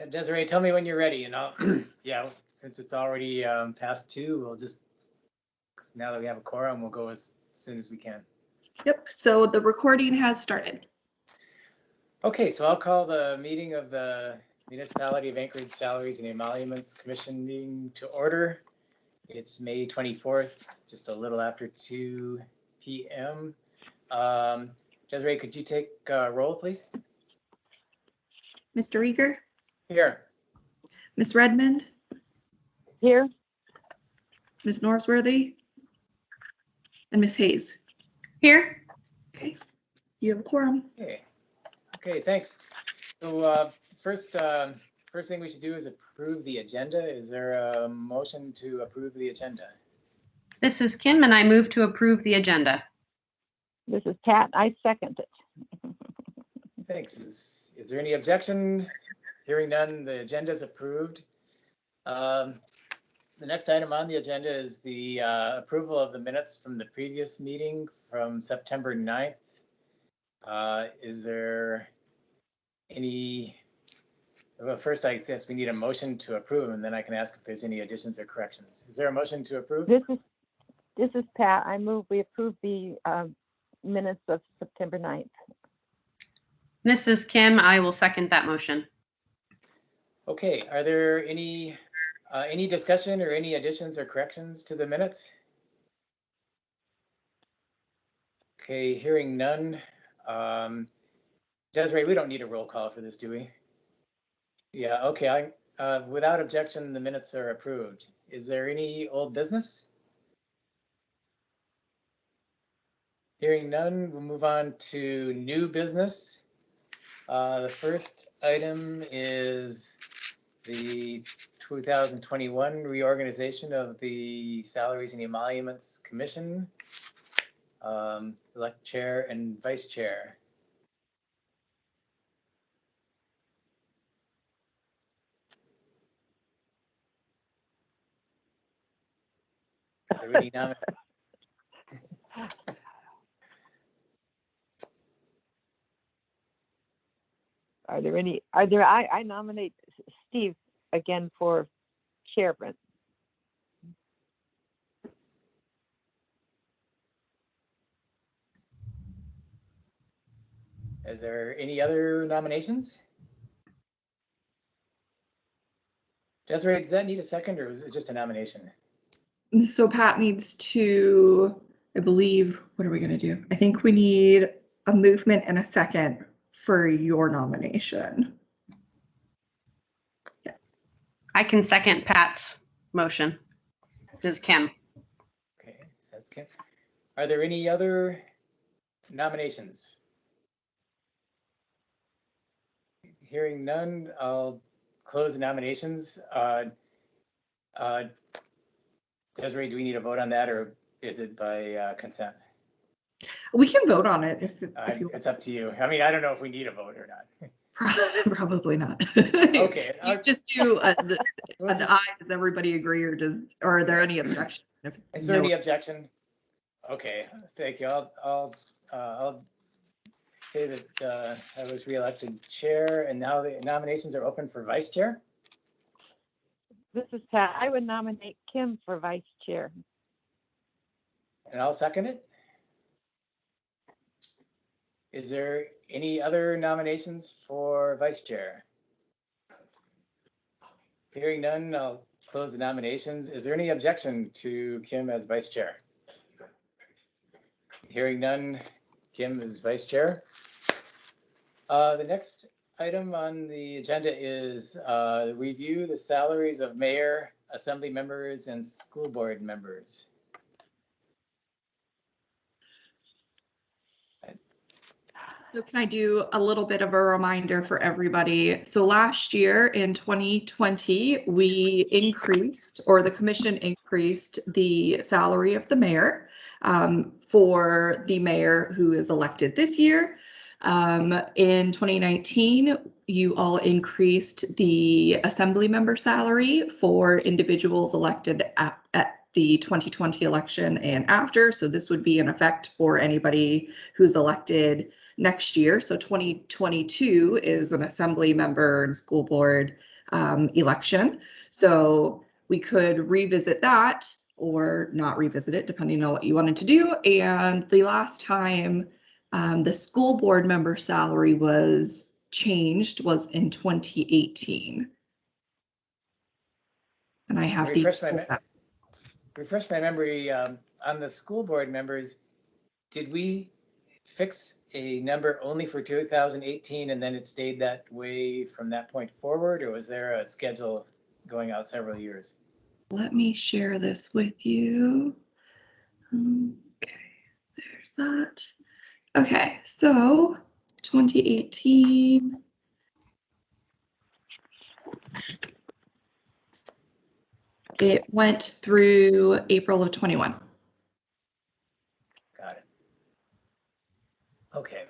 Desiree, tell me when you're ready, and I'll, yeah, since it's already past 2, we'll just, now that we have a quorum, we'll go as soon as we can. Yep, so the recording has started. Okay, so I'll call the meeting of the Municipality of Anchorage Salaries and Emoluments Commission meeting to order. It's May 24th, just a little after 2 p.m. Desiree, could you take roll, please? Mr. Eager? Here. Ms. Redmond? Here. Ms. Norsworthy? And Ms. Hayes? Here. Okay, you have a quorum. Okay, thanks. So first thing we should do is approve the agenda. Is there a motion to approve the agenda? This is Kim, and I move to approve the agenda. This is Pat. I second it. Thanks. Is there any objection? Hearing none, the agenda is approved. The next item on the agenda is the approval of the minutes from the previous meeting from September 9th. Is there any, well, first I guess we need a motion to approve, and then I can ask if there's any additions or corrections. Is there a motion to approve? This is Pat. I move we approve the minutes of September 9th. This is Kim. I will second that motion. Okay, are there any discussion or any additions or corrections to the minutes? Okay, hearing none. Desiree, we don't need a roll call for this, do we? Yeah, okay. Without objection, the minutes are approved. Is there any old business? Hearing none, we'll move on to new business. The first item is the 2021 reorganization of the Salaries and Emoluments Commission. Elect chair and vice chair. Are there any nominations? I nominate Steve again for chairman. Is there any other nominations? Desiree, does that need a second, or is it just a nomination? So Pat needs to, I believe, what are we going to do? I think we need a movement and a second for your nomination. Yeah. I can second Pat's motion. This is Kim. Okay, so that's Kim. Are there any other nominations? Hearing none, I'll close the nominations. Desiree, do we need a vote on that, or is it by consent? We can vote on it if you It's up to you. I mean, I don't know if we need a vote or not. Probably not. Okay. You just do an aye. Does everybody agree, or are there any objections? Is there any objection? Okay, thank you. I'll say that I was reelected chair, and now the nominations are open for vice chair. This is Pat. I would nominate Kim for vice chair. And I'll second it. Is there any other nominations for vice chair? Hearing none, I'll close the nominations. Is there any objection to Kim as vice chair? Hearing none, Kim is vice chair. The next item on the agenda is review the salaries of mayor, assembly members, and school board members. So can I do a little bit of a reminder for everybody? So last year in 2020, we increased, or the commission increased, the salary of the mayor for the mayor who is elected this year. In 2019, you all increased the assembly member salary for individuals elected at the 2020 election and after. So this would be in effect for anybody who's elected next year. So 2022 is an assembly member and school board election. So we could revisit that or not revisit it, depending on what you wanted to do. And the last time the school board member salary was changed was in 2018. And I have these. Refresh my memory on the school board members. Did we fix a number only for 2018 and then it stayed that way from that point forward, or was there a schedule going out several years? Let me share this with you. Okay, there's that. Okay, so 2018. It went through April of 21. Got it. Okay.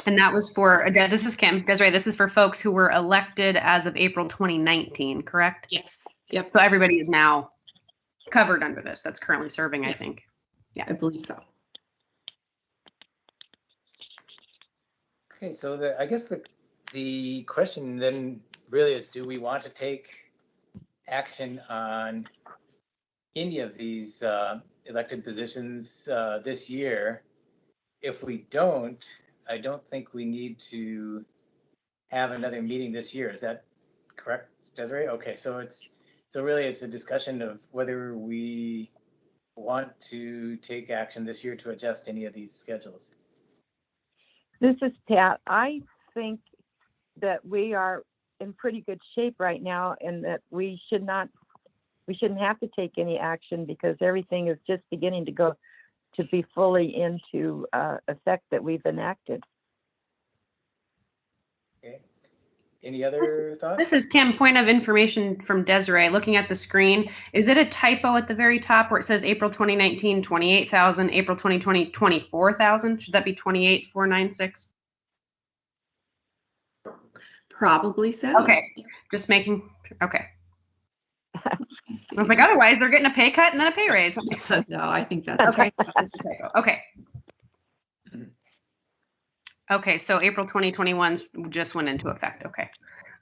And that was for, this is Kim, Desiree, this is for folks who were elected as of April 2019, correct? Yes. Yep. So everybody is now covered under this that's currently serving, Yes. I think. Yeah, I believe so. Okay, so I guess the question then really is, do we want to take action on any of these elected positions this year? If we don't, I don't think we need to have another meeting this year. Is that correct, Desiree? Okay, so really it's a discussion of whether we want to take action this year to adjust any of these schedules. This is Pat. I think that we are in pretty good shape right now and that we shouldn't have to take any action because everything is just beginning to be fully into effect that we've enacted. Okay. Any other thoughts? This is Kim, point of information from Desiree. Looking at the screen, is it a typo at the very top where it says April 2019, 28,000, April 2020, 24,000? Should that be 28,496? Probably so. Okay, just making, okay. I I was like, otherwise they're getting a pay cut and then a pay raise. No, I think that's Okay, that's a typo. Okay. Okay, so April 2021 just went into effect. Okay.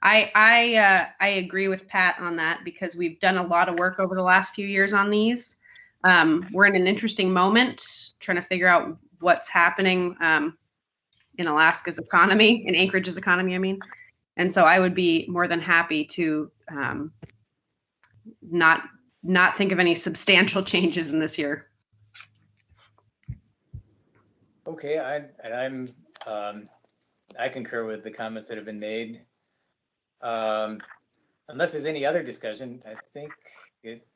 I agree with Pat on that because we've done a lot of work over the last few years on these. We're in an interesting moment trying to figure out what's happening in Alaska's economy, in Anchorage's economy, I mean. And so I would be more than happy to not think of any substantial changes in this year. Okay, I concur with the comments that have been made. Unless there's any other discussion, I think it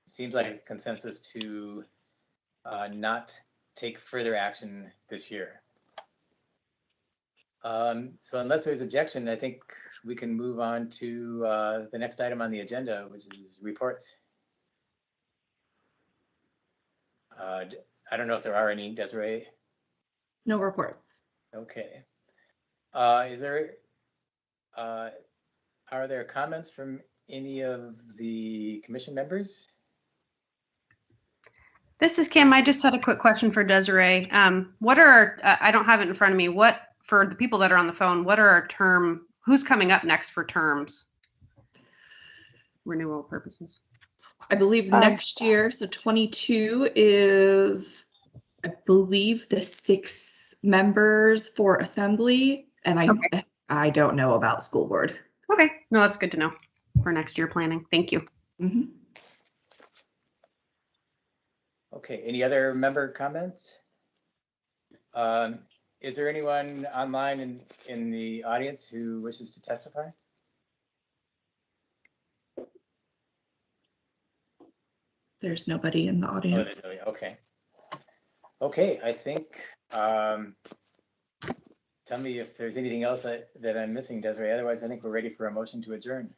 seems like a consensus to not take further action this year. So unless there's objection, I think we can move on to the next item on the agenda, which is reports. I don't know if there are any, Desiree. No reports. Okay. Are there comments from any of the commission members? This is Kim. I just had a quick question for Desiree. What are I don't have it in front of me. What, for the people that are on the phone, what are our who's coming up next for terms? Renewal purposes. I believe next year, so 22 is, I believe, the 6 members for assembly, and I don't know about school board. Okay, no, that's good to know for next year planning. Thank you. Mm-hmm. Okay, any other member comments? Is there anyone online in the audience who wishes to testify? There's nobody in the audience. Okay. Okay, I think, tell me if there's anything else that I'm missing, Desiree. Otherwise, I think we're ready for a motion to adjourn.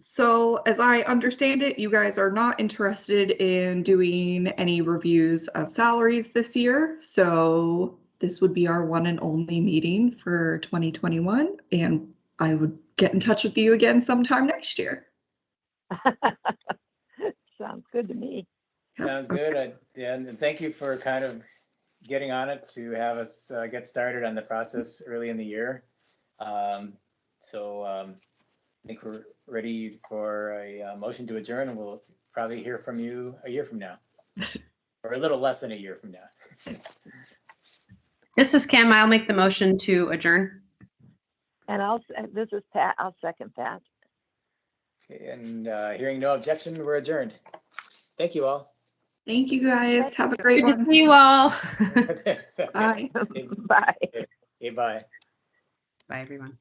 So as I understand it, you guys are not interested in doing any reviews of salaries this year. So this would be our one and only meeting for 2021. And I would get in touch with you again sometime next year. Sounds good to me. Sounds good. And thank you for kind of getting on it to have us get started on the process early in the year. I think ready for a motion to adjourn, and we'll probably hear from you a year from now. Or a little less than a year from now. This is Kim. I'll make the motion to adjourn. And this is Pat. I'll second Pat. Okay, and hearing no objection, we're adjourned. Thank you all. Thank you guys. Have a great Good to one. see you all. Bye. Bye. Okay, bye. Bye, everyone.